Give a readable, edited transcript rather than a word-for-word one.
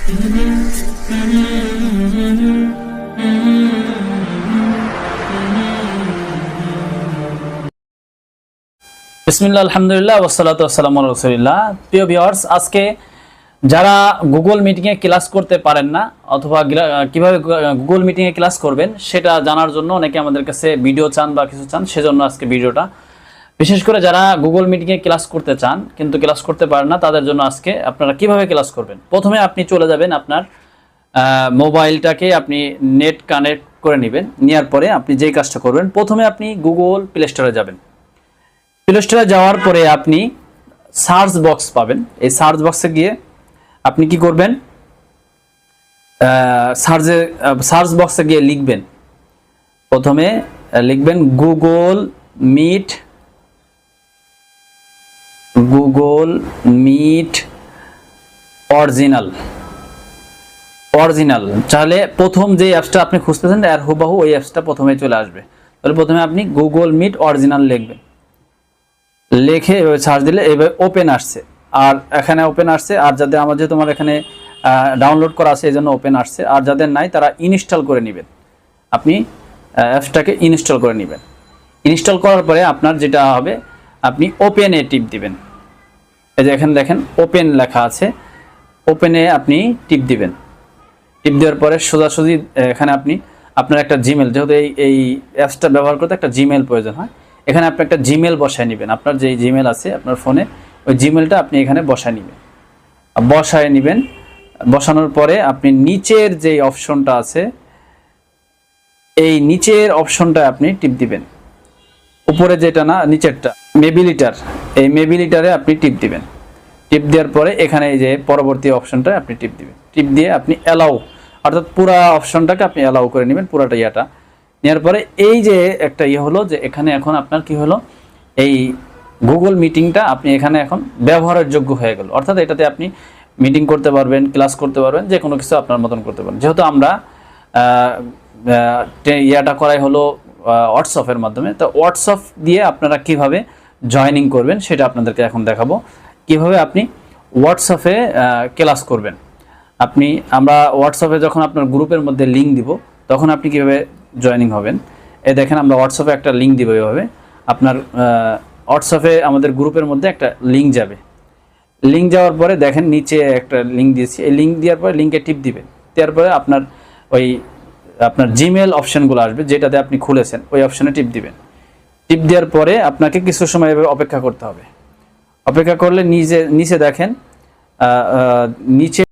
বিসমিল্লাহ, আলহামদুলিল্লাহ, ওয়াসসালাতু ওয়াসসালামু আলা রাসূলিল্লাহ। প্রিয় ভিউয়ার্স, আজকে যারা গুগল মিটিংয়ে ক্লাস করতে পারেন না অথবা কিভাবে গুগল মিটিংয়ে ক্লাস করবেন সেটা জানার জন্য অনেকে আমাদের কাছে ভিডিও চান বা কিছু চান, সেজন্য আজকে ভিডিওটা। বিশেষ করে যারা গুগল মিটিংয়ে ক্লাস করতে চান কিন্তু ক্লাস করতে পারেন না, তাদের জন্য আজকে আপনারা কিভাবে ক্লাস করবেন। প্রথমে আপনি চলে যাবেন, আপনার মোবাইলটাকে আপনি নেট কানেক্ট করে নেবেন। নেওয়ার পরে আপনি যেই কাজটা করবেন, প্রথমে আপনি গুগল প্লে স্টোরে যাবেন। প্লে স্টোরে যাওয়ার পরে আপনি সার্চ বক্স পাবেন। এই সার্চ বক্সে গিয়ে আপনি কি করবেন, সার্চ বক্সে গিয়ে লিখবেন, প্রথমে লিখবেন গুগল মিট অরিজিনাল। তাহলে প্রথম যে অ্যাপসটা আপনি খুঁজতেছেন এর হুবহু ওই অ্যাপসটা প্রথমে চলে আসবে। তাহলে প্রথমে আপনি গুগল মিট অরিজিনাল লিখবেন, লিখে এভাবে সার্চ দিলে এভাবে ওপেন আসছে। আর এখানে ওপেন আসছে, আর যাদের আমার যেহেতু তোমার এখানে ডাউনলোড করা আছে এই জন্য ওপেন আসছে, আর যাদের নাই তারা ইনস্টল করে নেবেন। আপনি অ্যাপসটাকে ইনস্টল করে নেবেন। ইনস্টল করার পরে আপনার যেটা হবে, আপনি ওপেনে টিপ দিবেন। এই যে এখানে দেখেন ওপেন লেখা আছে, ওপেনে আপনি টিপ দিবেন। টিপ দেওয়ার পরে সোজাসুজি এখানে আপনি আপনার একটা জিমেল, যেহেতু এই অ্যাপসটা ব্যবহার করতে একটা জিমেল প্রয়োজন হয়, এখানে আপনি একটা জিমেল বসায় নেবেন। আপনার যে জিমেল আছে আপনার ফোনে, ওই জিমেলটা আপনি এখানে বসায় নেবেন। বসানোর পরে আপনি নিচের যে অপশনটা আছে, এই নিচের অপশনটা আপনি টিপ দিবেন। উপরে যেটা না, নিচেরটা মেবিলিটার, এই মেবিলিটারে আপনি টিপ দিবেন। টিপ দেওয়ার পরে এখানে এই যে পরবর্তী অপশনটা আপনি টিপ দিবেন। টিপ দিয়ে আপনি অ্যালাউ, অর্থাৎ পুরা অপশনটাকে আপনি অ্যালাউ করে নেবেন, পুরাটা ইয়াটা নেওয়ার পরে এই যে একটা হলো যে এখানে এখন আপনার কি হলো, এই গুগল মিটিংটা আপনি এখানে এখন ব্যবহারের যোগ্য হয়ে গেল। অর্থাৎ এটাতে আপনি মিটিং করতে পারবেন, ক্লাস করতে পারবেন, যে কোনো কিছু আপনার মতন করতে পারবেন। যেহেতু আমরা ইয়াটা করাই হলো হোয়াটসঅ্যাপের মাধ্যমে, তো হোয়াটসঅ্যাপ দিয়ে আপনারা কিভাবে জয়েনিং করবেন সেটা আপনাদেরকে এখন দেখাবো। কিভাবে আপনি হোয়াটসঅ্যাপে ক্লাস করবেন। আমরা হোয়াটসঅ্যাপে যখন আপনার গ্রুপের মধ্যে লিঙ্ক দিব তখন আপনি কিভাবে জয়েনিং হবেন। এই দেখেন আমরা হোয়াটসঅ্যাপে একটা লিঙ্ক দিব। এভাবে আপনার হোয়াটসঅ্যাপে আমাদের গ্রুপের মধ্যে একটা লিঙ্ক যাবে। লিঙ্ক যাওয়ার পরে দেখেন নিচে একটা লিঙ্ক দিয়েছি, এই লিঙ্ক দেওয়ার পরে লিঙ্কে টিপ দিবেন। দেওয়ার পরে আপনার জিমেল অপশানগুলো আসবে, যেটাতে আপনি খুলেছেন ওই অপশানে টিপ দিবেন। টিপ দেওয়ার পরে আপনাকে কিছু সময় এভাবে অপেক্ষা করতে হবে। অপেক্ষা করলে নিচে দেখেন নিচে